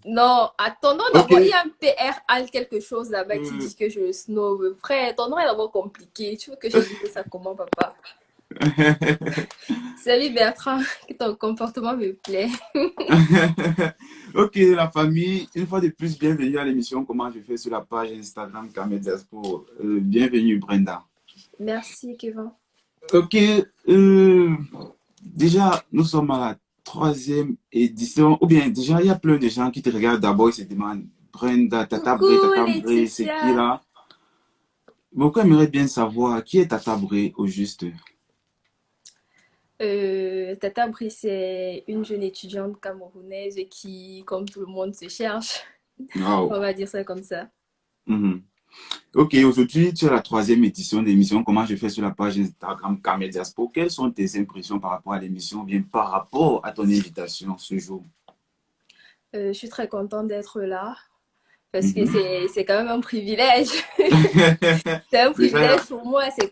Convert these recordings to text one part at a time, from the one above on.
Non, à ton nom Ok. d'abord, il y a un PRAL quelque chose là-bas qui euh, dit que je snob. Frère, ton nom est d'abord compliqué. Tu veux que je dise ça comment, papa? Salut Bertrand, ton comportement me plaît. Ok, la famille, une fois de plus, bienvenue à l'émission Comment je fais sur la page Instagram Kamel Diaspo. Bienvenue Brenda. Merci, Kevin. Ok, euh, déjà, nous sommes à la troisième édition, ou bien déjà, il y a plein de gens qui te regardent d'abord et se demandent, Brenda, Coucou Tata Bré, c'est qui Laetitia. là? Beaucoup aimeraient bien savoir qui est Tata Bré au juste. Tata Brice est une jeune étudiante camerounaise qui, comme tout le monde, se cherche. Wow. On va dire ça comme ça. Mhm. Ok, aujourd'hui, tu as la troisième édition de l'émission Comment je fais sur la page Instagram Kamel Diaspo. Quelles sont tes impressions par rapport à l'émission, ou bien par rapport à ton invitation ce jour? Je suis très contente d'être là parce que Mhm. c'est quand même un privilège. C'est un Déjà, privilège pour moi, mhm. c'est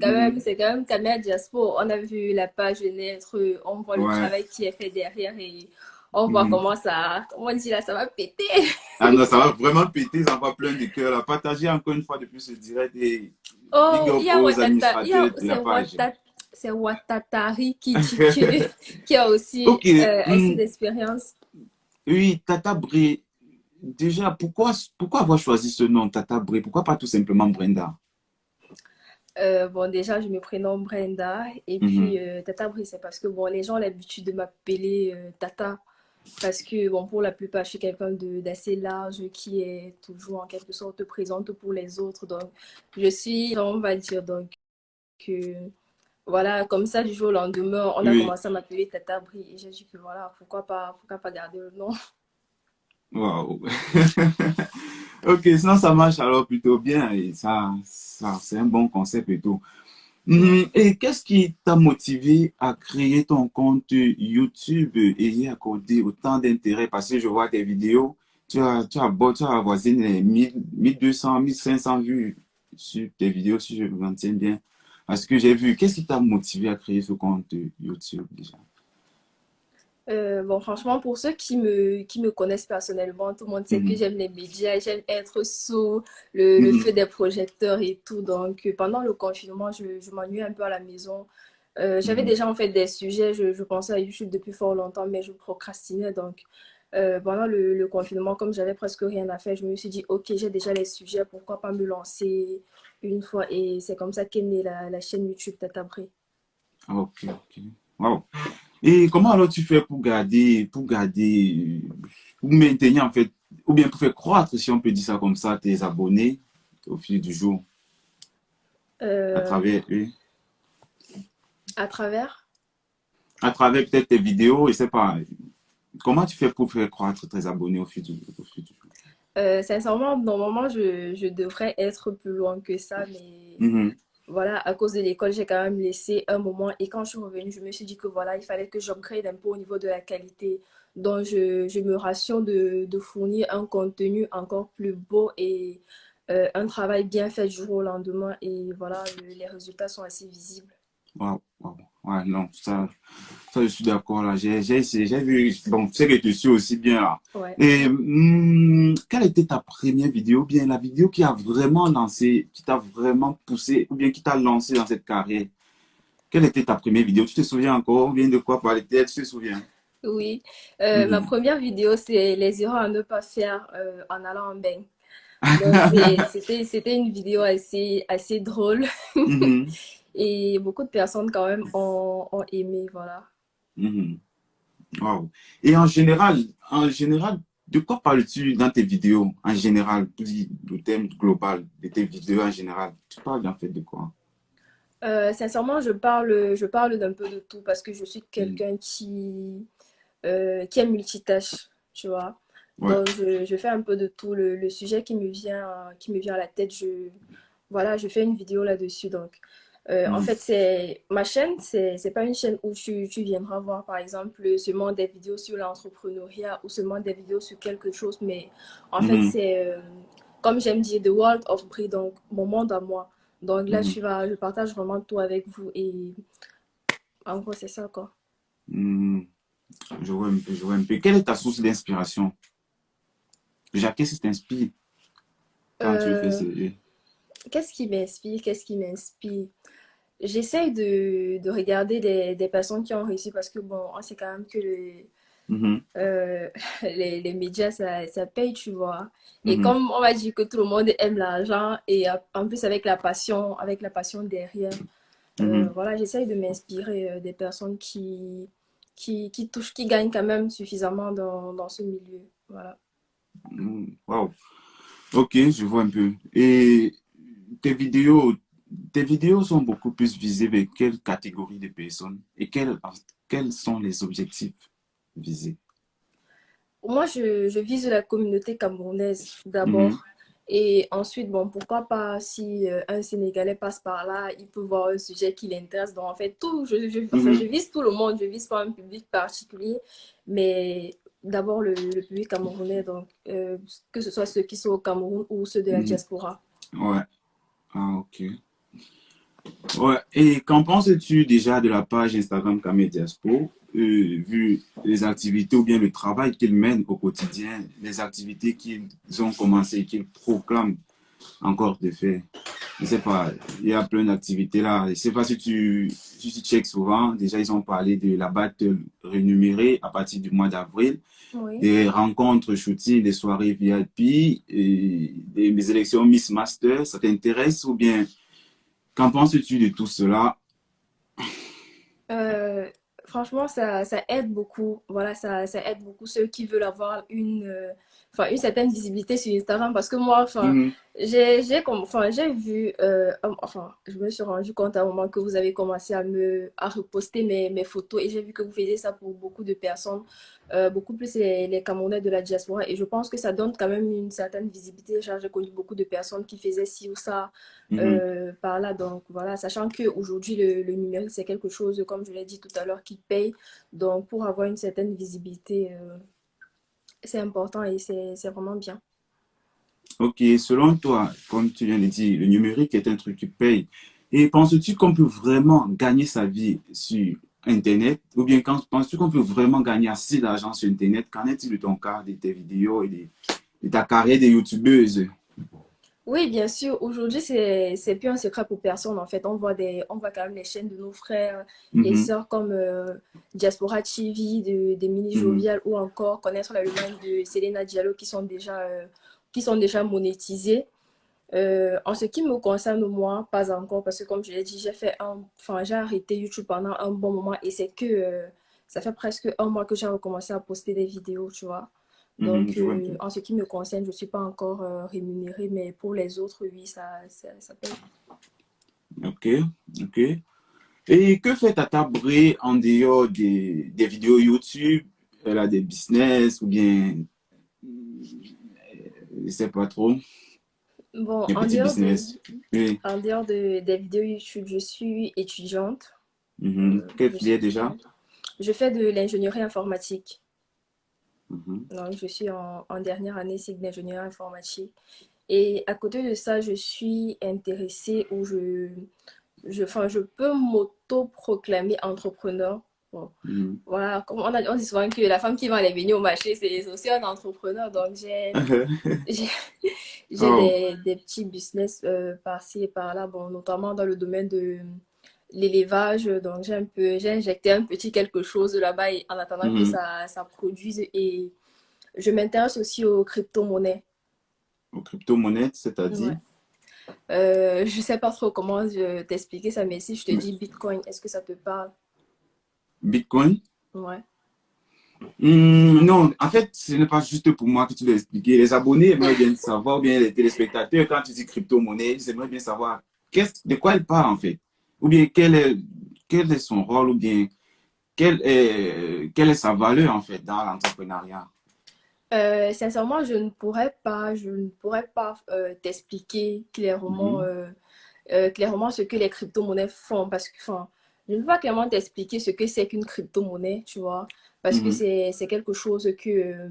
quand même Kamel Diaspo. On a vu la page naître, on voit le Ouais. travail qui est fait derrière et on voit Mhm. comment on dit là, ça va péter. Ah non, ça va vraiment péter, ça va plein de cœur. Là. Partagez encore une fois de plus ce direct et big Oh, up il y a aux Watata, administrateurs de la page. C'est Watatari qui dit qui a aussi Ok, assez d'expérience. oui, Tata Bré. Déjà, pourquoi avoir choisi ce nom, Tata Bré? Pourquoi pas tout simplement Brenda? Bon, déjà, je me prénomme Brenda et puis Mhm. Tata Bri, c'est parce que bon, les gens ont l'habitude de m'appeler Tata. Parce que, bon, pour la plupart, je suis quelqu'un d'assez large qui est toujours en quelque sorte présente pour les autres. Donc, je suis, on va dire, donc, voilà, comme ça, du jour au lendemain, on a Oui, commencé à m'appeler Tata Bri. Et j'ai dit que voilà, pourquoi pas garder le nom. waouh. Ok, sinon ça marche alors plutôt bien et c'est un bon concept et tout. Mm. Et qu'est-ce qui t'a motivé à créer ton compte YouTube et y accorder autant d'intérêt? Parce que je vois tes vidéos, tu as avoisiné les 1200, 1500 vues sur tes vidéos, si je m'en tiens bien. Parce que j'ai vu, qu'est-ce qui t'a motivé à créer ce compte YouTube déjà? Bon, franchement, pour ceux qui me connaissent personnellement, tout le monde sait que Mhm, j'aime les médias, j'aime être sous le feu mhm, des projecteurs et tout. Donc, pendant le confinement, je m'ennuie un peu à la maison. J'avais mhm. déjà en fait des sujets, je pensais à YouTube depuis fort longtemps, mais je procrastinais. Donc, pendant le confinement, comme j'avais presque rien à faire, je me suis dit, ok, j'ai déjà les sujets, pourquoi pas me lancer une fois. Et c'est comme ça qu'est née la chaîne YouTube Tata Bré. Ok, ok. Wow. Et comment alors tu fais pour maintenir en fait, ou bien pour faire croître, si on peut dire ça comme ça, tes abonnés au fil du jour, à Euh, travers eux, à travers. à travers peut-être tes vidéos, et c'est pas, comment tu fais pour faire croître tes abonnés au fil du jour? Sincèrement, normalement, je devrais être plus loin que ça, mais Mhm, voilà, à cause de l'école, j'ai quand même laissé un moment. Et quand je suis revenue, je me suis dit que voilà, il fallait que j'upgrade un peu au niveau de la qualité. Donc, je me rassure de fournir un contenu encore plus beau et un travail bien fait du jour au lendemain. Et voilà, les résultats sont assez visibles. wow, wow. Ouais, non, ça, je suis d'accord là. J'ai essayé, j'ai vu, bon, c'est que tu suis aussi bien là. Ouais. Et quelle était ta première vidéo, ou bien la vidéo qui a vraiment lancé, qui t'a vraiment poussé, ou bien qui t'a lancé dans cette carrière? Quelle était ta première vidéo? Tu te souviens encore? Ou bien de quoi parler-t-elle? Tu te souviens? Oui. Ma Mhm. première vidéo, c'est les erreurs à ne pas faire en allant en bain. Donc, c'était une vidéo assez drôle. Mhm. Et beaucoup de personnes quand même ont aimé, voilà. Mhm. Wow. Et en général, de quoi parles-tu dans tes vidéos? En général, pour dire le thème global de tes vidéos en général. Tu parles en fait de quoi? Sincèrement, je parle d'un peu de tout parce que je suis Mhm. quelqu'un qui est multitâche, tu vois. Ouais. Donc, je fais un peu de tout. Le sujet qui me vient à la tête, voilà, je fais une vidéo là-dessus. Donc, en Mhm. fait, ma chaîne, c'est pas une chaîne où tu viendras voir, par exemple, seulement des vidéos sur l'entrepreneuriat ou seulement des vidéos sur quelque chose. Mais en fait, Mhm. comme j'aime dire, The World of Brie, donc mon monde à moi. Donc là, Mhm. je partage vraiment tout avec vous et en gros, c'est ça, quoi. Mhm. Je vois un peu, je vois un peu. Quelle est ta source d'inspiration? Déjà, qu'est-ce qui t'inspire quand tu fais Euh, ce... Qu'est-ce qui m'inspire? Qu'est-ce qui m'inspire? J'essaye de regarder des personnes qui ont réussi parce que bon, on sait quand même que Mhm, euh, les médias, ça paye, tu vois. Et mhm, comme on va dire que tout le monde aime l'argent et en plus avec la passion derrière, mhm. voilà, j'essaye de m'inspirer des personnes qui touchent, qui gagnent quand même suffisamment dans ce milieu. Voilà. Wow. Ok, je vois un peu. Et tes vidéos, tes vidéos sont beaucoup plus visées vers quelle catégorie de personnes et quels sont les objectifs visés? Moi, je vise la communauté camerounaise Mhm, d'abord. Et ensuite, bon, pourquoi pas, si un Sénégalais passe par là, il peut voir un sujet qui l'intéresse. Donc, en fait, enfin, je mhm. vise tout le monde, je vise pas un public particulier, mais d'abord le public camerounais, donc que ce soit ceux qui sont au Cameroun ou ceux de la Mhm. diaspora. Ouais. Ah, ok. Ouais. Et qu'en penses-tu déjà de la page Instagram Camé Diaspo, vu les activités ou bien le travail qu'ils mènent au quotidien, les activités qu'ils ont commencé, qu'ils proclament encore de faire? Je sais pas, il y a plein d'activités là. Je sais pas si tu checkes souvent. Déjà, ils ont parlé de la battle rémunérée à partir du mois d'avril, Oui. des rencontres shooting, des soirées VIP, et des élections Miss Master. Ça t'intéresse ou bien qu'en penses-tu de tout cela? Euh, Franchement, ça aide beaucoup. Voilà, ça aide beaucoup ceux qui veulent avoir enfin, une certaine visibilité sur Instagram. Parce que moi, enfin, Mhm, enfin, j'ai vu, enfin, je me suis rendu compte à un moment que vous avez commencé à reposter mes photos et j'ai vu que vous faisiez ça pour beaucoup de personnes, beaucoup plus les Camerounais de la diaspora. Et je pense que ça donne quand même une certaine visibilité. Genre, j'ai connu beaucoup de personnes qui faisaient ci ou ça mhm. par là. Donc voilà, sachant qu'aujourd'hui, le numérique, c'est quelque chose, comme je l'ai dit tout à l'heure, qui paye. Donc pour avoir une certaine visibilité, c'est important et c'est vraiment bien. Ok, selon toi, comme tu viens de dire, le numérique est un truc qui paye. Et penses-tu qu'on peut vraiment gagner sa vie sur Internet? Ou bien penses-tu qu'on peut vraiment gagner assez d'argent sur Internet? Qu'en est-il de ton cas, de tes vidéos et de ta carrière de youtubeuse? Oui, bien sûr. Aujourd'hui, c'est plus un secret pour personne. En fait, on voit quand même les chaînes de nos frères et Mhm, sœurs comme Diaspora TV, des Mini mhm, Jovial ou encore Connaître la Lemagne de Selena Diallo qui sont déjà monétisés. En ce qui me concerne, moi, pas encore, parce que comme je l'ai dit, enfin, j'ai arrêté YouTube pendant un bon moment et c'est que ça fait presque un mois que j'ai recommencé à poster des vidéos, tu vois. mhm, Donc, je vois un peu. en ce qui me concerne, je ne suis pas encore rémunérée, mais pour les autres, oui, ça paye. Ok, ok. Et que fait Tata Bré en dehors des vidéos YouTube? Elle a des business ou bien, je sais pas trop, Bon, des petits business. Oui. en dehors des vidéos YouTube, je suis étudiante. Mhm. Quelle Je suis filière déjà? étudiante. Je fais de l'ingénierie informatique. Mhm. Donc, je suis en dernière année cycle d'ingénierie informatique. Et à côté de ça, je suis intéressée ou enfin, je peux m'auto-proclamer entrepreneur. Bon, Mhm. voilà, comme on dit souvent que la femme qui vend les beignets au marché, c'est aussi un entrepreneur. Donc, j'ai, j'ai Oh. des petits business par-ci et par-là, bon, notamment dans le domaine de l'élevage. Donc, j'ai injecté un petit quelque chose là-bas en attendant que Mhm. ça produise. Et je m'intéresse aussi aux crypto-monnaies. Aux crypto-monnaies, Ouais. c'est-à-dire Je sais pas trop comment t'expliquer ça, mais si je te mais- dis Bitcoin, est-ce que ça te parle? Bitcoin? Ouais. Non, en fait, ce n'est pas juste pour moi que tu dois expliquer. Les abonnés aimeraient bien savoir, ou bien les téléspectateurs, quand tu dis crypto-monnaie, ils aimeraient bien savoir de quoi elle parle en fait. Ou bien quel est son rôle, ou bien quelle est sa valeur en fait dans l'entrepreneuriat. Sincèrement, je ne pourrais pas t'expliquer Mhm. clairement ce que les crypto-monnaies font parce que, enfin, je ne peux pas clairement t'expliquer ce que c'est qu'une crypto-monnaie, tu vois, parce que Mhm. c'est quelque chose que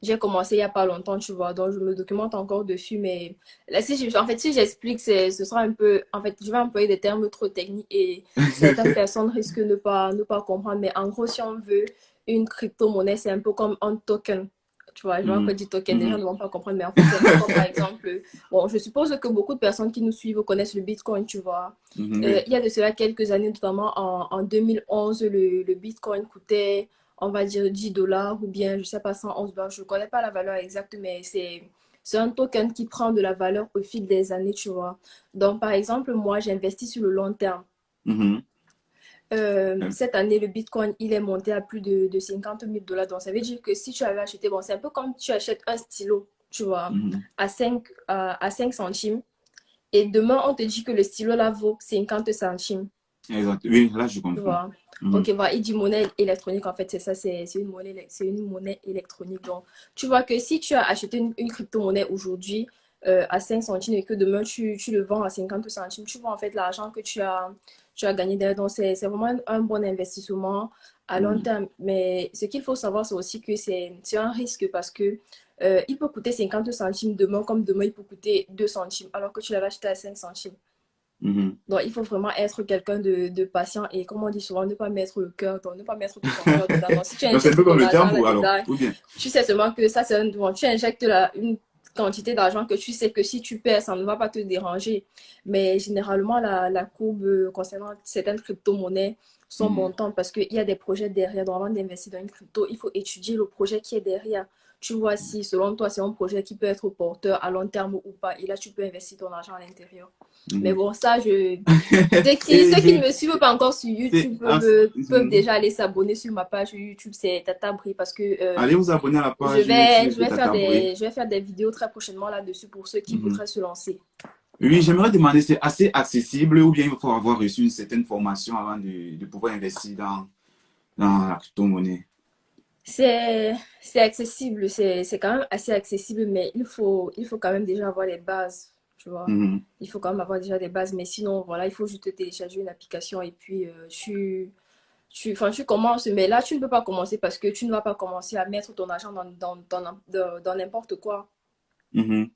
j'ai commencé il n'y a pas longtemps, tu vois, donc je me documente encore dessus, mais là, en fait, si j'explique, ce sera un peu, en fait, je vais employer des termes trop techniques et certaines personnes risquent de ne pas comprendre, mais en gros, si on veut une crypto-monnaie, c'est un peu comme un token. tu vois. Je vois Mhm. encore dit token, les gens Mhm. ne vont pas comprendre, mais en fait, c'est un peu comme par exemple, bon, je suppose que beaucoup de personnes qui nous suivent connaissent le Bitcoin, tu vois. Mhm, oui. Il y a de cela quelques années, notamment en 2011, le Bitcoin coûtait, on va dire, 10 dollars ou bien, je sais pas, 111 dollars. Je ne connais pas la valeur exacte, mais c'est un token qui prend de la valeur au fil des années, tu vois. Donc, par exemple, moi, j'investis sur le long terme. Mhm. Cette année, le Bitcoin, il est monté à plus de 50 000 dollars. Donc, ça veut dire que si tu avais acheté, bon, c'est un peu comme tu achètes un stylo, tu vois, Mhm. à 5 centimes. Et demain, on te dit que le stylo là vaut 50 centimes. Exact. Oui, là, je Tu comprends. vois. Mhm. Ok, voilà, il dit monnaie électronique, en fait, c'est ça, c'est une monnaie électronique. Donc, tu vois que si tu as acheté une crypto-monnaie aujourd'hui à 5 centimes et que demain tu le vends à 50 centimes, tu vois en fait l'argent que tu as gagné derrière. Donc, c'est vraiment un bon investissement à long Mhm. terme. Mais ce qu'il faut savoir, c'est aussi que c'est un risque parce que il peut coûter 50 centimes demain, comme demain il peut coûter 2 centimes, alors que tu l'avais acheté à 5 centimes. Mhm. Donc, il faut vraiment être quelqu'un de patient et, comme on dit souvent, ne pas mettre le cœur, donc ne pas mettre tout ton cœur dedans. Donc, si tu Donc, c'est un injectes peu comme ton le argent tambour, alors. là-dedans, Ou bien. tu sais seulement que ça, c'est un. Bon, tu injectes une quantité d'argent que tu sais que si tu perds, ça ne va pas te déranger. Mais généralement, la courbe concernant certaines crypto-monnaies sont Mhm. montantes parce qu'il y a des projets derrière. Donc, avant d'investir dans une crypto, il faut étudier le projet qui est derrière. Tu vois si, selon toi, c'est un projet qui peut être porteur à long terme ou pas. Et là, tu peux investir ton argent à l'intérieur. Mais Mhm. bon, ça, Et ceux qui ne me suivent pas encore sur c'est, YouTube ah, peuvent mhm. déjà aller s'abonner sur ma page YouTube, c'est Tata Bri, parce que Allez vous abonner à la page YouTube je de vais faire Tata Bruit. je vais faire des vidéos très prochainement là-dessus pour ceux qui Mhm. voudraient se lancer. Oui, j'aimerais demander, c'est assez accessible ou bien il faut avoir reçu une certaine formation avant de pouvoir investir dans la crypto-monnaie? C'est, c'est accessible, c'est quand même assez accessible, mais il faut quand même déjà avoir les bases, tu vois. Mhm. Il faut quand même avoir déjà des bases, mais sinon, voilà, il faut juste télécharger une application et puis enfin, tu commences, mais là, tu ne peux pas commencer parce que tu ne vas pas commencer à mettre ton argent dans n'importe quoi. Mhm.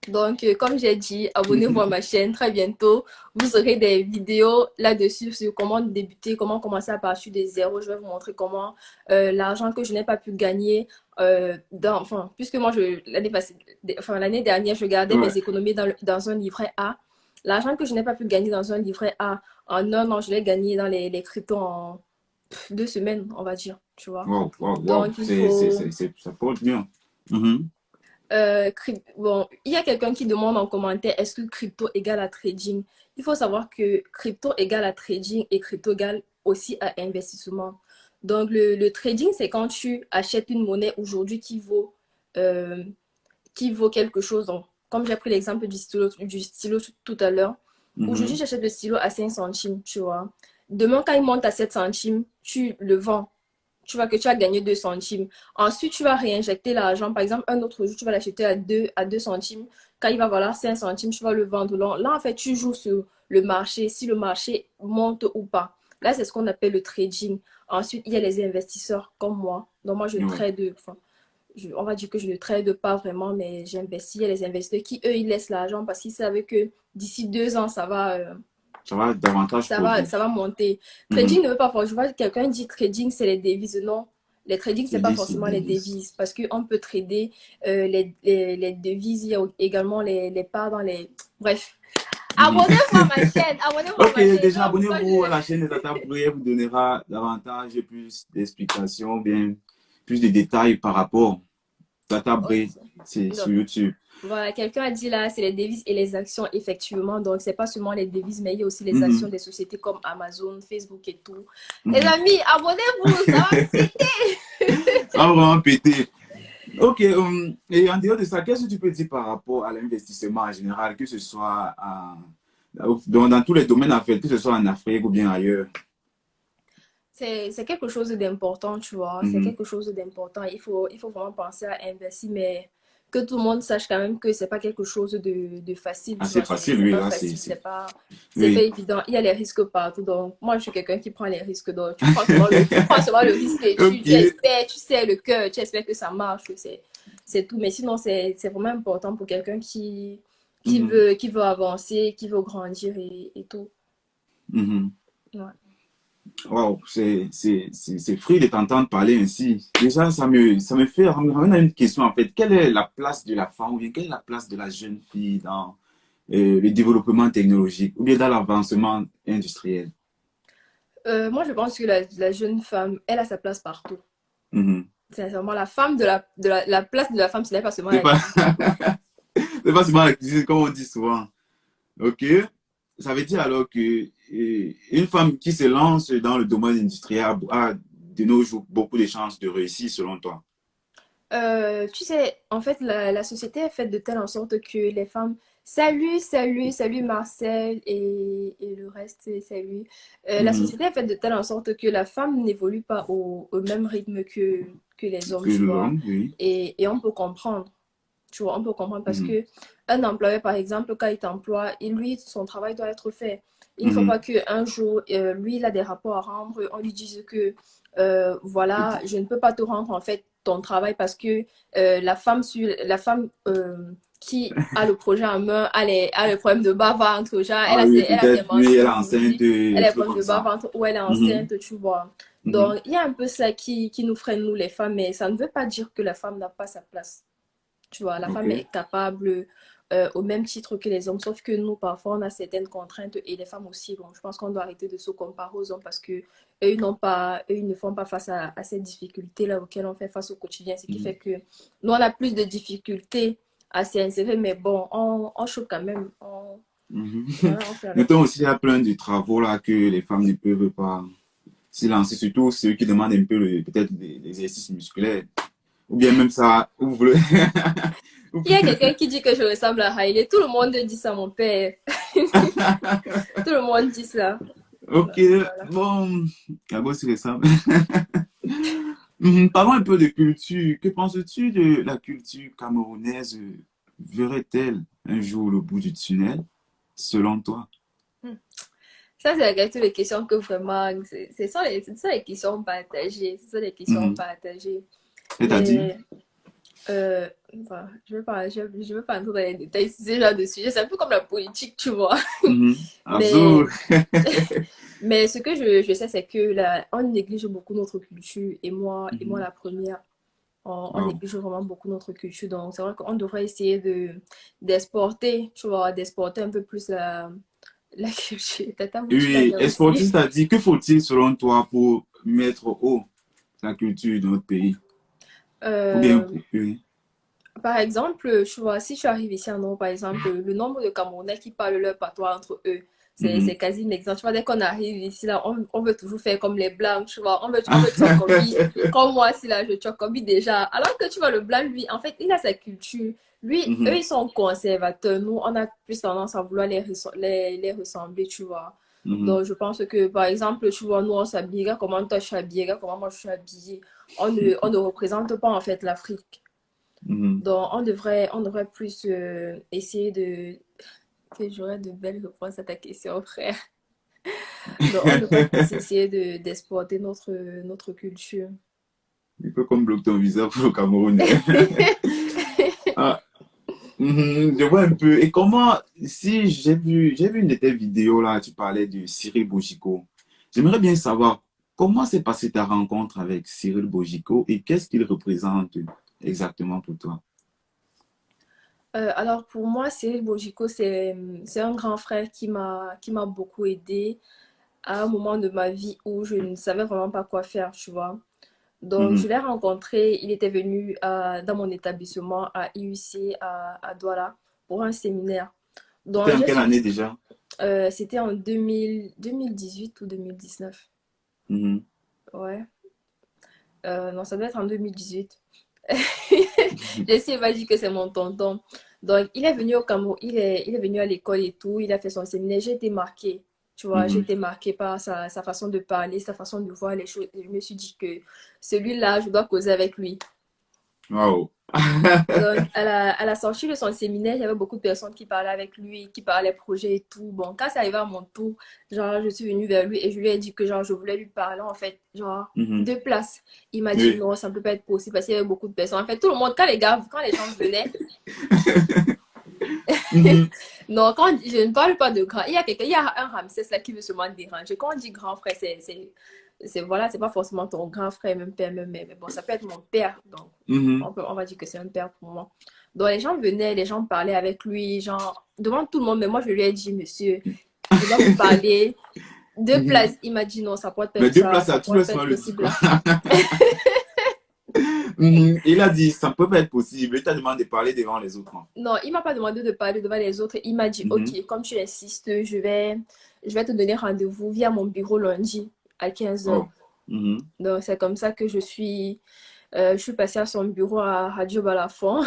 Donc, comme j'ai dit, abonnez-vous à ma chaîne très bientôt. Vous aurez des vidéos là-dessus sur comment débuter, comment commencer à partir de zéro. Je vais vous montrer comment l'argent que je n'ai pas pu gagner, enfin, puisque moi, l'année passée, enfin, l'année dernière, je gardais Ouais. mes économies dans un livret A. L'argent que je n'ai pas pu gagner dans un livret A, en un an, je l'ai gagné dans les cryptos en 2 semaines, on va dire, tu vois. Wow, wow, wow. Donc, il faut... Ça porte bien. Mhm. Bon, il y a quelqu'un qui demande en commentaire, est-ce que crypto égale à trading? Il faut savoir que crypto égale à trading et crypto égale aussi à investissement. Donc, le trading, c'est quand tu achètes une monnaie aujourd'hui euh, qui vaut quelque chose. Donc, comme j'ai pris l'exemple du stylo tout à l'heure, aujourd'hui, Mhm. j'achète le stylo à 5 centimes, tu vois. Demain, quand il monte à 7 centimes, tu le vends. Tu vois que tu as gagné 2 centimes. Ensuite, tu vas réinjecter l'argent. Par exemple, un autre jour, tu vas l'acheter à 2 centimes. Quand il va valoir 5 centimes, tu vas le vendre. Là, en fait, tu joues sur le marché, si le marché monte ou pas. Là, c'est ce qu'on appelle le trading. Ensuite, il y a les investisseurs comme moi. Donc, moi, je Ouais. trade, enfin, on va dire que je ne trade pas vraiment, mais j'investis. Il y a les investisseurs qui, eux, ils laissent l'argent parce qu'ils savent que d'ici 2 ans, Ça va davantage produire. ça va monter. Mhm. Trading ne veut pas forcément, je vois quelqu'un dit trading, c'est les devises. Non, les trading, c'est C'est pas dit, c'est forcément les des. devises parce qu'on peut trader les devises, il y a également les parts dans les. Bref. Mhm. Abonnez-vous à ma chaîne, abonnez-vous à Ok, ma chaîne. déjà Non, pourquoi abonnez-vous à je. la chaîne de Tata Bruit, elle vous donnera davantage plus d'explications, bien plus de détails par rapport Tata Bruit, Ok. c'est sur Donc, YouTube. voilà, quelqu'un a dit là, c'est les devises et les actions, effectivement. Donc, c'est pas seulement les devises, mais il y a aussi les actions Mhm. des sociétés comme Amazon, Facebook et tout. Les Mhm. amis, abonnez-vous, ça va péter. Ah, vraiment pété. Ok, et en dehors de ça, qu'est-ce que tu peux dire par rapport à l'investissement en général, que ce soit dans tous les domaines en fait, que ce soit en Afrique ou bien ailleurs? C'est quelque chose d'important, tu vois. C'est Mhm. quelque chose d'important. Il faut vraiment penser à investir, mais que tout le monde sache quand même que c'est pas quelque chose de facile, tu Assez vois. facile, C'est oui, pas là, facile, c'est pas oui. évident. Il y a les risques partout. Donc, moi, je suis quelqu'un qui prend les risques. Donc, tu prends seulement le risque et Ok. tu espères, tu sais le cœur, tu espères que ça marche, que c'est tout. Mais sinon, c'est vraiment important pour quelqu'un Mhm. qui veut avancer, qui veut grandir et tout. Mhm. Ouais. Waouh, c'est free de t'entendre parler ainsi. Déjà, ça me ramène à une question en fait. Quelle est la place de la femme ou bien quelle est la place de la jeune fille dans le développement technologique ou bien dans l'avancement industriel? Moi, je pense que la jeune femme, elle a sa place partout. Mhm. Sincèrement, la femme la place de la femme, ce n'est pas seulement C'est la pas, cuisine. c'est pas seulement la cuisine, comme on dit souvent. Ok? Ça veut dire alors que une femme qui se lance dans le domaine industriel a de nos jours beaucoup de chances de réussir selon toi. Tu sais, en fait, la société est faite de telle en sorte que les femmes, salut, salut, salut Marcel et le reste, salut. La Mhm. société est faite de telle en sorte que la femme n'évolue pas au même rythme que les hommes, Que tu vois. l'homme, oui. Et on peut comprendre. Tu vois, on peut comprendre parce Mhm. que un employeur, par exemple, quand il t'emploie, lui, son travail doit être fait. Il ne faut Mhm. pas qu'un jour, lui, il a des rapports à rendre, on lui dise que, voilà, je ne peux pas te rendre, en fait, ton travail parce que la femme qui a le projet en main a les problèmes de bas-ventre, genre, Ah oui, elle a ses peut-être, oui, elle est menstrues enceinte, suivies, elle a des des trucs problèmes comme de ça. bas-ventre ou elle est Mhm. enceinte, tu vois. Mhm. Donc, il y a un peu ça qui nous freine, nous, les femmes, mais ça ne veut pas dire que la femme n'a pas sa place. Tu vois, la Ok. femme est capable au même titre que les hommes, sauf que nous, parfois, on a certaines contraintes et les femmes aussi. Bon, je pense qu'on doit arrêter de se comparer aux hommes parce que eux, ils ne font pas face à ces difficultés-là auxquelles on fait face au quotidien. Ce qui Mhm. fait que nous, on a plus de difficultés à s'insérer, mais bon, on choque quand même. Mhm. Voilà, on fait avec. Mettons aussi, il y a plein de travaux là que les femmes ne peuvent pas s'y lancer, surtout ceux qui demandent un peu peut-être des exercices musculaires. Ou bien même ça, ou vous voulez. Il y a quelqu'un qui dit que je ressemble à Hailey. Tout le monde dit ça, mon père. Tout le monde dit ça. Ok, Voilà. bon, la bosse récemment. Parlons un peu de culture. Que penses-tu de la culture camerounaise? Verrait-elle un jour le bout du tunnel, selon toi? Ça, c'est la question des questions que vraiment, c'est ça les questions partagées. C'est ça les questions Mhm. partagées. C'est-à-dire? Mais, enfin, je veux pas entrer dans les détails sur ce genre de sujet. C'est un peu comme la politique, tu vois. Mhm. Azul. Mais, mais ce que je sais, c'est que là, on néglige beaucoup notre culture. Et moi Mhm. la première, on Wow. néglige vraiment beaucoup notre culture. Donc, c'est vrai qu'on devrait essayer d'exporter, tu vois, d'exporter un peu plus la culture. Tata Mouchi va Oui, bien exporter, aussi. c'est-à-dire, que faut-il selon toi pour mettre haut la culture de notre pays? Ou bien, Euh, oui. Par exemple, tu vois, si tu arrives ici en Europe, par exemple, le nombre de Camerounais qui parlent leur patois entre eux, c'est Mhm. quasi inexistant. Tu vois, dès qu'on arrive ici, là, on veut toujours faire comme les Blancs, tu vois. On veut Tchokobi. Comme moi, si là, je Tchokobi déjà. Alors que tu vois, le Blanc, lui, en fait, il a sa culture. Lui, eux, Mhm. ils sont conservateurs. Nous, on a plus tendance à vouloir les ressembler, tu vois. Mhm. Donc, je pense que, par exemple, tu vois, nous, on s'habillerait, comment toi, tu t'habillerais, comment moi, je suis habillée. On ne représente pas, en fait, l'Afrique. Mhm. Donc, on devrait plus essayer de... J'aurais de belles réponses à ta question, frère. Donc, on devrait plus essayer d'exporter notre culture. Un peu comme bloque ton visa pour le Cameroun. Ah, je vois un peu. Et comment, si j'ai vu une de tes vidéos là, tu parlais de Cyril Bojico. J'aimerais bien savoir comment s'est passée ta rencontre avec Cyril Bojico et qu'est-ce qu'il représente exactement pour toi. Alors, pour moi, Cyril Bojico, c'est un grand frère qui m'a beaucoup aidé à un moment de ma vie où je ne savais vraiment pas quoi faire, tu vois. Donc, je Mhm. l'ai rencontré, il était venu dans mon établissement à IUC à Douala pour un séminaire. C'était Donc, en quelle année déjà? c'était en 2018 ou 2019. Mhm. Ouais. Non, ça doit être en 2018. Jessie m'a dit que c'est mon tonton. Donc, il est venu au Cameroun, il est venu à l'école et tout, il a fait son séminaire. J'ai été marquée, tu vois, j'ai Mhm. été marquée par sa façon de parler, sa façon de voir les choses. Et je me suis dit que celui-là, je dois causer avec lui. Waouh. Donc, à la sortie de son séminaire, il y avait beaucoup de personnes qui parlaient avec lui, qui parlaient projet et tout. Bon, quand c'est arrivé à mon tour, genre, je suis venue vers lui et je lui ai dit que, genre, je voulais lui parler, en fait, genre, Mhm. deux places. Il m'a dit Oui. non, ça ne peut pas être possible parce qu'il y avait beaucoup de personnes. En fait, tout le monde, quand les gens venaient, Mhm, Non, je ne parle pas de grand. Il y a un Ramsès là qui veut seulement te déranger. Quand on dit grand frère, voilà, c'est pas forcément ton grand frère, même père, même mère. Mais bon, ça peut être mon père. Donc, mhm, on va dire que c'est un père pour moi. Donc, les gens venaient, les gens parlaient avec lui, genre, devant tout le monde. Mais moi, je lui ai dit, monsieur, je dois vous parler. Deux mhm. places. Il m'a dit, non, Mais deux places, ça à tout pourrait pas laisse-moi être le dire possible quoi. là. Mhm. Il a dit, ça ne peut pas être possible. Il t'a demandé de parler devant les autres. Non, il m'a pas demandé de parler devant les autres. Il m'a dit, Mhm. OK, comme tu insistes, je vais te donner rendez-vous via mon bureau lundi à 15 heures. Oh. Mhm. Donc, c'est comme ça que je suis passée à son bureau à Radio Balafon.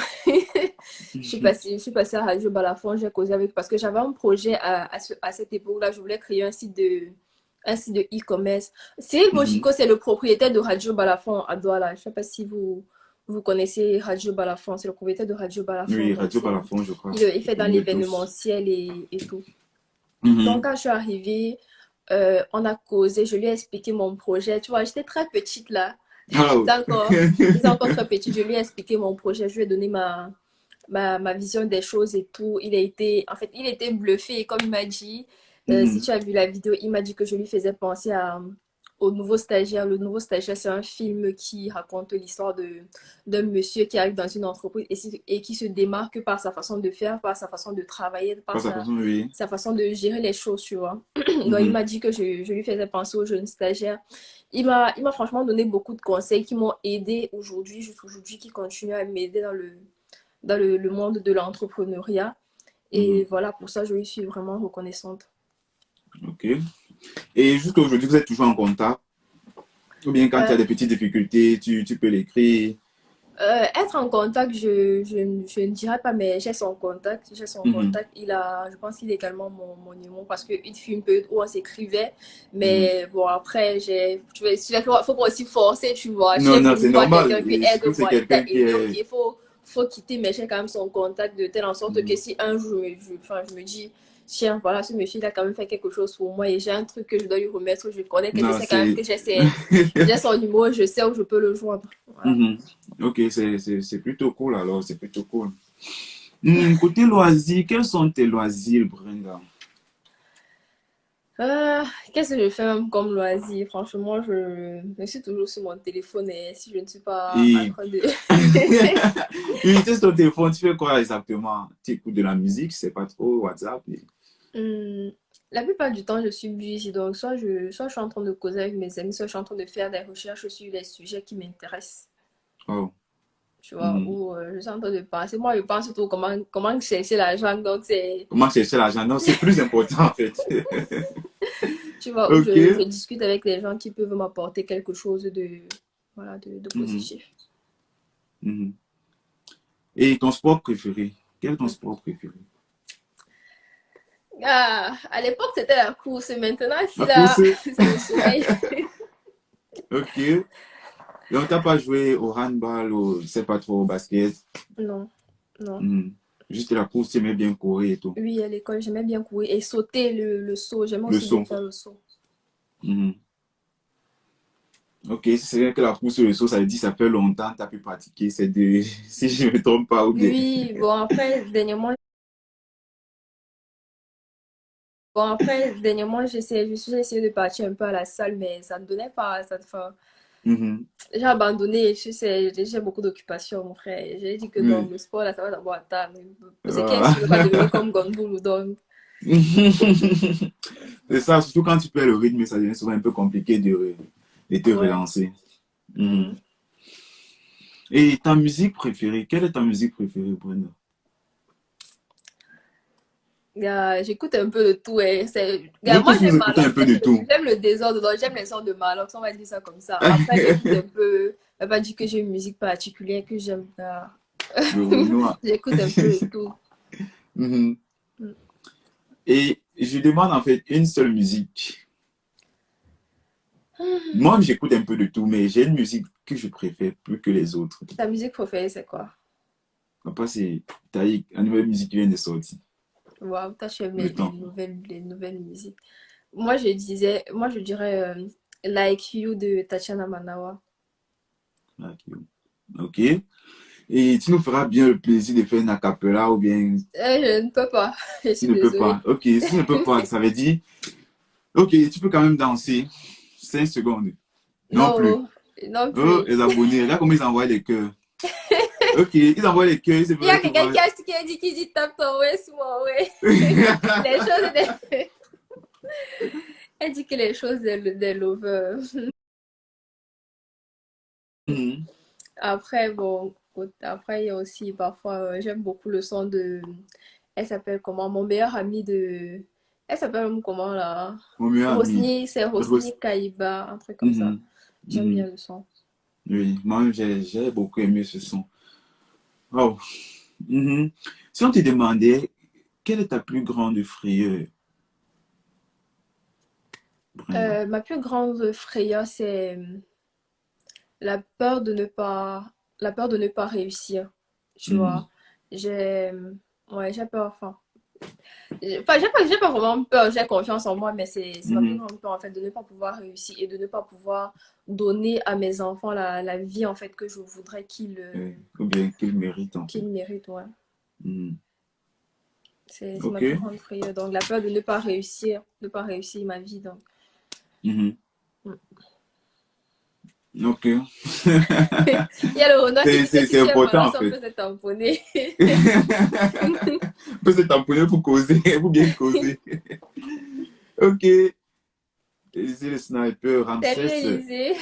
Je suis passée à Radio Balafon, j'ai causé avec, parce que j'avais un projet à cette époque-là. Je voulais créer un site de e-commerce. Cyril Mhm. Bochiko, c'est le propriétaire de Radio Balafon à Douala. Je sais pas si vous connaissez Radio Balafon. C'est le propriétaire de Radio Balafon. Oui, Donc, Radio Balafon, je crois. il Je fait dans connais tous. l'événementiel et tout. Donc, Mhm. quand je suis arrivée, on a causé, je lui ai expliqué mon projet. Tu vois, j'étais très petite là. Oh. J'étais encore très petite. Je lui ai expliqué mon projet. Je lui ai donné ma vision des choses et tout. Il était bluffé. Et comme il m'a dit, si Mhm. tu as vu la vidéo, il m'a dit que je lui faisais penser au nouveau stagiaire. Le nouveau stagiaire, c'est un film qui raconte l'histoire d'un monsieur qui arrive dans une entreprise et qui se démarque par sa façon de faire, par sa façon de travailler, Pas sa façon, oui. sa façon de gérer les choses, tu vois. Donc, il Mhm. m'a dit que je lui faisais penser aux jeunes stagiaires. Il m'a franchement donné beaucoup de conseils qui m'ont aidé aujourd'hui, jusqu'à aujourd'hui, qui continuent à m'aider le monde de l'entrepreneuriat. Et Mhm. voilà, pour ça, je lui suis vraiment reconnaissante. Ok. Et jusqu'à aujourd'hui, vous êtes toujours en contact? Ou bien quand tu Euh, as des petites difficultés, tu peux l'écrire? Être en contact, je ne dirais pas, mais j'ai son contact. J'ai son Mhm. contact. Je pense qu'il est également mon numéro parce qu'une fut une période où on s'écrivait. Mhm. Mais bon, après, faut pas aussi forcer, tu vois. Tu Non, es non, venu c'est voir normal. quelqu'un qui Et aide, surtout, c'est voir, il t'a quelqu'un qui aidé, ok, est. faut quitter, mais j'ai quand même son contact de telle en sorte que Mhm. si un jour, enfin, je me dis, tiens, voilà, ce monsieur, il a quand même fait quelque chose pour moi et j'ai un truc que je dois lui remettre, je connais que je Non, sais quand même c'est. que j'ai son numéro, je sais où je peux le joindre. Voilà. Mhm. Ok, c'est plutôt cool alors, c'est plutôt cool. Côté loisirs, quels sont tes loisirs, Brenda? Euh, Qu'est-ce que je fais même comme loisir? Franchement, je suis toujours sur mon téléphone et si je ne suis pas en Et train de... tu utilises ton téléphone, tu fais quoi exactement? Tu écoutes de la musique, je sais pas trop, WhatsApp. Hmm, la plupart du temps, je suis busy. Donc, soit je suis en train de causer avec mes amis, soit je suis en train de faire des recherches sur les sujets qui m'intéressent. Oh. Tu vois, Mhm. ou je suis en train de penser. Moi, je pense surtout comment chercher l'argent. Donc, Comment chercher l'argent? Non, c'est plus important en fait. tu vois, où Ok. je discute avec les gens qui peuvent m'apporter quelque chose voilà, de Mhm. positif. Mhm. Et ton sport préféré? Quel est ton sport préféré? Ah, à l'époque, c'était la course. Maintenant, si La là, course? c'est le sommeil. Ok. Donc, t'as pas joué au handball ou, je sais pas trop, au basket? Non, non. Mhm. Juste la course, tu aimais bien courir et tout. Oui, à l'école, j'aimais bien courir et sauter le saut. J'aimais Le aussi bien saut. faire le saut. Mhm. Ok, c'est vrai que la course et le saut, ça veut dire ça fait longtemps que tu as pu pratiquer ces deux, si je ne me trompe pas, ou bien. Oui, dernièrement, j'ai essayé de partir un peu à la salle, mais ça ne donnait pas. Enfin, Mhm. j'ai abandonné. Tu sais, j'ai beaucoup d'occupations, mon frère. J'ai dit que non, Oui. le sport, là, ça va d'abord attendre. Parce que qui est-ce Voilà. qui ne veut pas devenir comme Gondoul ou donc? C'est ça, surtout quand tu perds le rythme, ça devient souvent un peu compliqué de te Ouais. relancer. Mhm. Mhm. Et ta musique préférée, quelle est ta musique préférée, Brenda? J'écoute un peu de tout. Nous Moi, tous, nous écoutons un peu de tout. j'aime le désordre, donc j'aime les sons de Malox, on va dire ça comme ça. Après, j'écoute un peu. Je vais pas dire que j'ai une musique particulière que j'aime. Le Renoir. J'écoute un peu de tout. Mhm. Mm. Et je demande en fait une seule musique. Moi, j'écoute un peu de tout, mais j'ai une musique que je préfère plus que les autres. Ta musique préférée, c'est quoi? Après, c'est Taïk, une nouvelle musique qui vient de sortir. Waouh, toi, tu aimes Le temps. les nouvelles musiques. Moi, je dirais Like You de Tatiana Manawa. Ok. Et tu nous feras bien le plaisir de faire une acapella ou bien Je ne peux pas. Je tu suis ne peux désolée. pas. Ok, si tu ne peux pas, ça veut dire, ok, tu peux quand même danser 5 secondes. Non plus. Non, non Oh, plus. les abonnés, regarde comment ils envoient les cœurs. Ok, ils envoient les cœurs, c'est Il y a vrai que quelqu'un moi. qui dit tape ton ouais sur mon ouais. Les choses des... Elle dit que les choses des lovers. Mhm. Après, bon, après, il y a aussi parfois, j'aime beaucoup le son de. Elle s'appelle comment? Mon meilleur ami de. Elle s'appelle comment là? Mon meilleur ami. Rosny, c'est Rose. Rosny Kaiba, un truc comme ça. Mhm. J'aime bien Mhm. le son. Oui, moi j'ai beaucoup aimé ce son. Oh. Mhm. Si on te demandait, quelle est ta plus grande frayeur, Brenda? Ma plus grande frayeur, c'est la peur de ne pas, la peur de ne pas réussir. Tu Mhm. vois, j'ai, ouais, j'ai peur. Enfin, enfin, j'ai pas vraiment peur. J'ai confiance en moi, mais c'est ma plus Mhm. grande peur en fait de ne pas pouvoir réussir et de ne pas pouvoir donner à mes enfants la vie en fait que je voudrais Ou bien qu'il mérite en fait. qu'ils méritent. Ouais. Mhm. C'est ma Ok. plus grande frayeur. Donc la peur de ne pas réussir ma vie. Donc. Mhm. Mm. Ok. Il y a le Renoir qui dit que si C'est tu es important malade, en on fait. peut se tamponner. On peut se tamponner pour causer, pour bien causer. Ok. Élisée le sniper, Salut Ramsès. Élisée.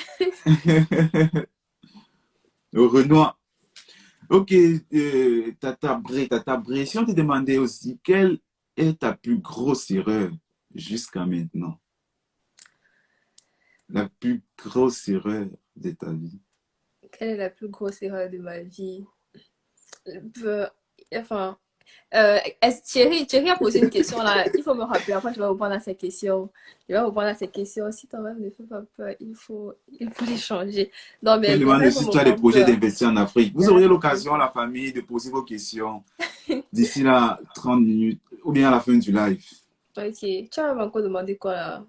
Au Renoir. Ok, Tata Bré, si on te demandait aussi, quelle est ta plus grosse erreur jusqu'à maintenant? La plus grosse erreur de ta vie. Quelle est la plus grosse erreur de ma vie? Euh, Enfin, Thierry a posé une question là. Il faut me rappeler. Après, je vais répondre à ces questions. Je vais répondre à ces questions. Si toi-même ne fais pas peur, il faut les changer. Non, Elle mais bon, demande ça, il faut aussi, me tu as des prendre projets peur. d'investir en Afrique. Vous Là, aurez ça me prend l'occasion, peur. la famille, de poser vos questions d'ici là 30 minutes ou bien à la fin du live. Ok. Tu vas encore demander quoi là?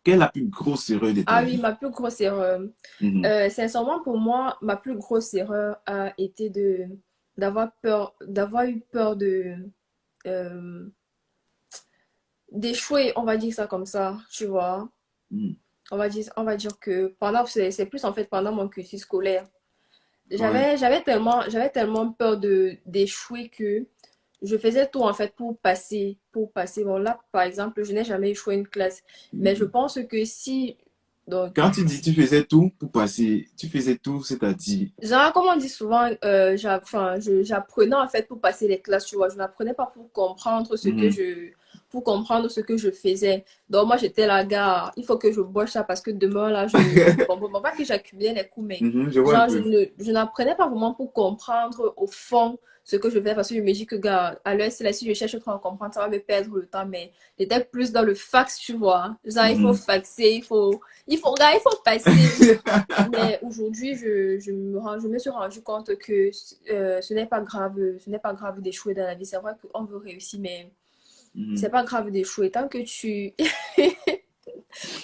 Quelle est la plus grosse erreur de ta Ah oui, vie? ma plus grosse erreur. Mhm, Sincèrement, pour moi, ma plus grosse erreur a été d'avoir eu peur euh, d'échouer, on va dire ça comme ça, tu vois. mhm. On va dire que c'est plus en fait pendant mon cursus scolaire. Ouais. J'avais tellement peur d'échouer que je faisais tout en fait pour passer. Bon là, par exemple, je n'ai jamais échoué une classe, mais je Mhm. pense que si, donc, Quand tu dis tu faisais tout pour passer, tu faisais tout, c'est-à-dire. genre, comme on dit souvent, enfin, j'apprenais en fait pour passer les classes, tu vois. Je n'apprenais pas Mhm, pour comprendre ce que je faisais. Donc, moi, j'étais là, gars, il faut que je bosse ça parce que demain, là, bon, pas que j'accumulais les cours, mais je vois un genre, peu. je n'apprenais pas vraiment pour comprendre au fond ce que je fais parce que je me dis que, gars, à l'heure, c'est là, si je cherche trop à comprendre, ça va me perdre le temps, mais j'étais plus dans le fax, tu vois. Genre, il faut Mhm. faxer, gars, il faut passer. Mais aujourd'hui, je me suis rendu compte que ce n'est pas grave d'échouer dans la vie. C'est vrai qu'on veut réussir, mais c'est Mhm. pas grave d'échouer tant que tu.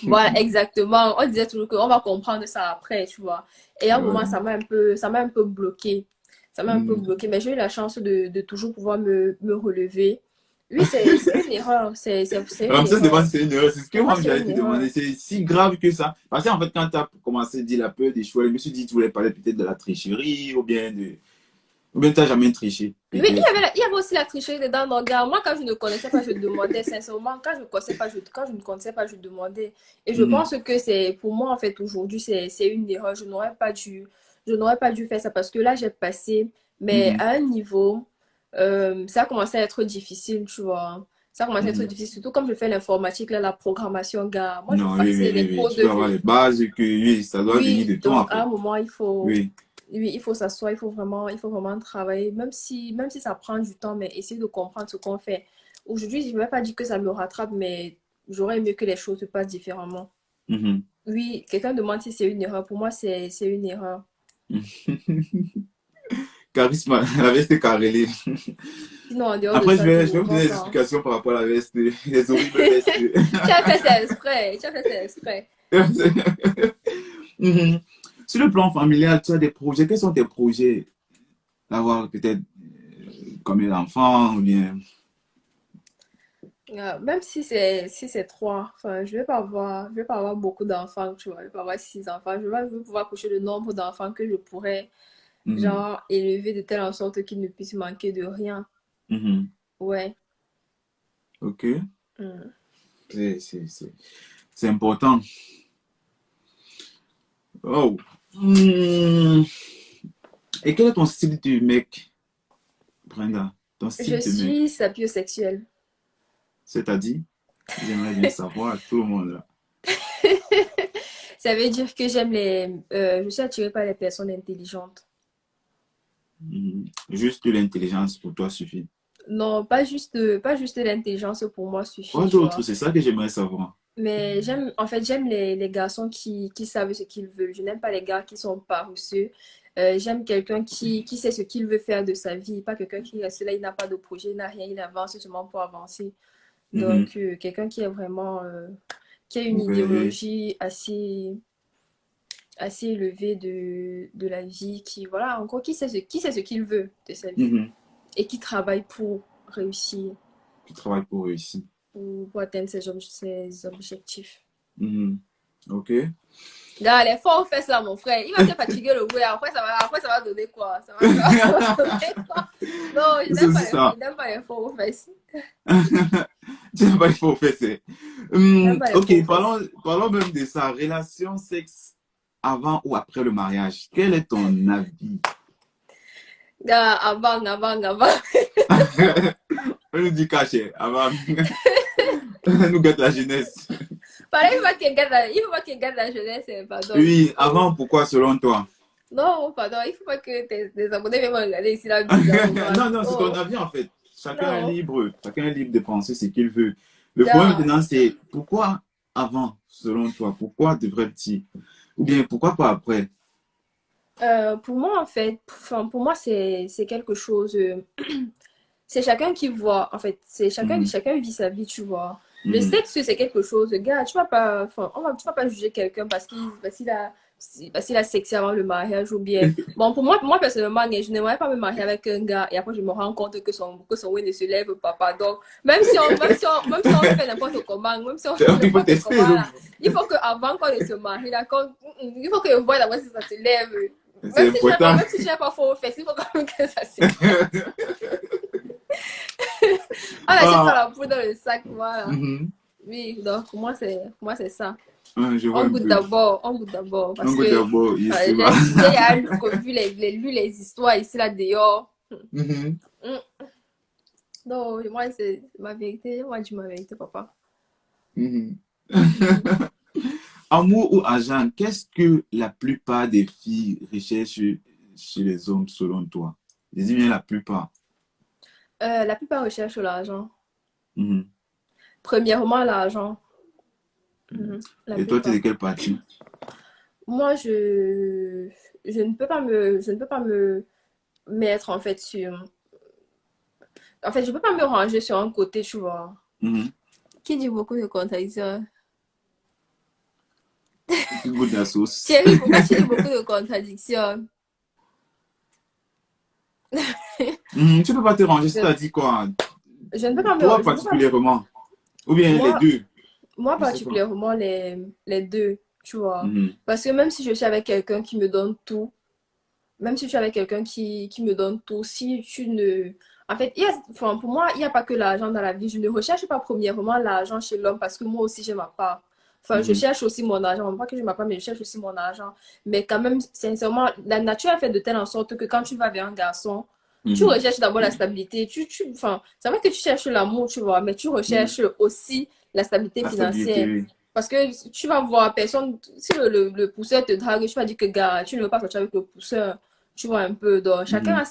Voilà, exactement. On disait toujours qu'on va comprendre ça après, tu vois. Et à un moment, Ouais. ça m'a un peu bloqué. Ça m'a un peu Mhm. bloqué, mais j'ai eu la chance de toujours pouvoir me relever. Oui, c'est une erreur. C'est une Ramsès erreur. demande si c'est une erreur. C'est ce que Pour moi, moi c'est j'allais une te erreur. demander. C'est si grave que ça. Parce qu'en fait, quand tu as commencé à dire la peur d'échouer, je me suis dit tu voulais parler peut-être de la tricherie ou bien de. Ou bien tu n'as jamais triché, Oui, peut-être. il y avait aussi la tricherie dedans. Donc, gars, moi, quand je ne connaissais pas, je demandais sincèrement. Quand je ne connaissais pas, je demandais. Et je Mhm, pense que c'est, pour moi, en fait, aujourd'hui, c'est une erreur. Je n'aurais pas dû faire ça parce que là, j'ai passé, mais mhm, à un niveau, ça a commencé à être difficile, tu vois. Ça a commencé à être mhm. difficile, surtout comme je fais l'informatique, là, la programmation, gars. Moi, je Non, oui, oui, faisais oui, les oui. codes, Tu dois avoir les bases que oui, ça doit venir oui, de toi, en donc à fait. un moment, Oui. oui, il faut s'asseoir, il faut vraiment travailler, même si ça prend du temps, mais essayer de comprendre ce qu'on fait. Aujourd'hui, je ne vais pas dire que ça me rattrape, mais j'aurais aimé que les choses se passent différemment. Mhm. Oui, quelqu'un demande si c'est une erreur. Pour moi, c'est une erreur. Charisme, la veste carrélée. Sinon, en dehors de Après, ça, je je vais ne vous vois donner des pas. explications par rapport à la veste, les horribles vestes. Tu as fait ça exprès. Tu as fait ça exprès. Mhm. Sur le plan familial, tu as des projets. Quels sont tes projets? D'avoir peut-être combien d'enfants ou bien... Même si c'est trois, enfin, je vais pas avoir beaucoup d'enfants, tu vois. Je vais pas avoir 6 enfants. Je vais pouvoir coucher le nombre d'enfants que je pourrais, Mhm, genre, élever de telle en sorte qu'ils ne puissent manquer de rien. mhm. Ouais. Ok, Mm. c'est important. Oh. Hmm. Et quel est ton style de mec, Brenda? Ton Je style de mec, suis sapiosexuelle. c'est-à-dire, j'aimerais bien savoir, tout le monde là. Ça veut dire que je suis attirée par les personnes intelligentes. Mhm. Juste l'intelligence pour toi suffit. Non, pas juste l'intelligence pour moi suffit, Quoi tu d'autre? vois. C'est ça que j'aimerais savoir. Mais en fait, j'aime les garçons qui savent ce qu'ils veulent. Je n'aime pas les gars qui sont paresseux. J'aime quelqu'un qui sait ce qu'il veut faire de sa vie, pas quelqu'un qui reste là, il n'a pas de projet, il n'a rien, il avance seulement pour avancer. Mhm. Donc, quelqu'un qui est vraiment, qui a une Ouais. idéologie assez élevée de la vie, qui, voilà, encore, qui sait ce qu'il veut de sa vie Mhm. et qui travaille pour réussir, Tu travailles pour réussir. pour atteindre ses objectifs. Mhm. Ok. Là, les forts fait ça, mon frère. Il va te fatiguer le bruit. Après, ça va donner quoi? Ça va donner quoi? Non, je C'est n'aime aussi pas ça. je n'aime pas les faux fesses. Tu n'as pas il faut faire ça. Je n'aime pas les faux Ok, fesses. parlons même de ça. Relation sexe avant ou après le mariage. Quel est ton avis? Là, avant. On nous dit caché avant. Nous gâte la jeunesse. Pareil, il faut pas qu'il garde la jeunesse, pardon. Oui, avant, pourquoi selon toi? Non, pardon, il faut pas que tes abonnés viennent me regarder ici là bizarrement. Non, non, c'est ton Oh, avis en fait. non. Chacun est libre de penser ce qu'il veut. Le problème Là, maintenant, c'est pourquoi avant, selon toi? Pourquoi devrait-il? Ou bien pourquoi pas après? pour moi, en fait, enfin, pour moi, c'est quelque chose. C'est chacun qui voit, en fait, c'est chacun, Mhm, chacun vit sa vie, tu vois. Le mhm. sexe, c'est quelque chose, gars, tu vas pas, enfin, tu vas pas juger quelqu'un parce qu'il a sexy avant le mariage ou bien. Bon, pour moi personnellement, je n'aimerais pas me marier avec un gars et après je me rends compte que son oui ne se lève pas, pardon. Même si on fait n'importe comment, même si on fait Il faut n'importe tester, comment, là, il faut qu'avant qu'on ne se marie, là, il faut que je voie d'abord si ça se lève. c'est important. Même si je n'ai pas faux fait, il faut quand même que ça se lève. On n'achète pas Ah, la poudre dans le sac, voilà. mhm. Oui, donc pour moi c'est ça. Je vois On un goûte peu. d'abord, on goûte d'abord. Un Parce goût que d'abord, ici, va. j'ai vu les histoires ici, là, dehors. Mhm, Mm. Non, moi, c'est ma vérité. Moi, je dis ma vérité, papa. mhm. Mhm. Amour ou argent, qu'est-ce que la plupart des filles recherchent chez les hommes selon toi? Je dis bien la plupart. La plupart recherchent l'argent. Mhm. Premièrement, l'argent. Mhm. La Et toi, tu es de plupart. quelle partie? Moi, je ne peux pas me mettre, en fait, sur... En fait, je ne peux pas me ranger sur un côté, tu vois. Mhm. Qui dit beaucoup de contradictions? Tu goûtes la sauce. Thierry, pourquoi tu dis beaucoup de contradictions? Tu peux pas te ranger, Je, c'est-à-dire quoi? je ne peux pas Toi me, je ne peux pas, particulièrement. Ou bien les moi, deux. moi Je sais pas. particulièrement les deux, tu vois. Mhm. Parce que même si je suis avec quelqu'un qui me donne tout, même si je suis avec quelqu'un qui me donne tout, si tu ne... En fait, enfin, pour moi, il n'y a pas que l'argent dans la vie. Je ne recherche pas premièrement l'argent chez l'homme parce que moi aussi, j'ai ma part. Enfin, je Mhm. cherche aussi mon argent. Pas que je ma part, mais je cherche aussi mon argent. Mais quand même, sincèrement, la nature a fait de telle en sorte que quand tu vas vers un garçon, tu Mhm. recherches d'abord la stabilité. Enfin, c'est vrai que tu cherches l'amour, tu vois, mais tu Mhm. recherches aussi la stabilité La stabilité, financière. oui. Parce que tu vas voir personne, si le pousseur te drague, tu vas dire que gars, tu ne veux pas sortir avec le pousseur. Tu vois un peu. Donc, chacun Mhm. a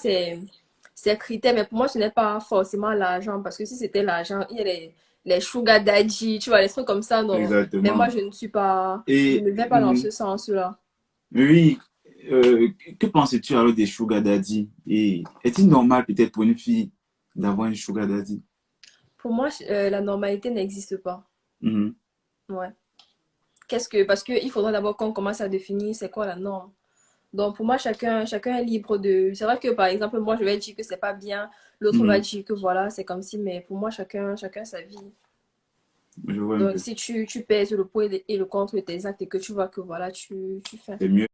ses critères, mais pour moi, ce n'est pas forcément l'argent. Parce que si c'était l'argent, il y a les sugar daddy, tu vois, les trucs comme ça, non. Mais moi, Exactement. je Et ne vais pas dans ce sens-là. oui, que penses-tu alors des sugar daddy? Et est-il normal peut-être pour une fille d'avoir un sugar daddy? Pour moi, la normalité n'existe pas. Mhm. Ouais. Parce que il faudra d'abord qu'on commence à définir c'est quoi la norme. Donc, pour moi, chacun est libre de... C'est vrai que, par exemple, moi, je vais dire que c'est pas bien, l'autre va Mhm. dire que voilà, c'est comme si, mais pour moi, chacun sa vie. Je vois un Donc, peu. si tu pèses le pour et le contre de tes actes et que tu vois que voilà, tu fais. C'est mieux.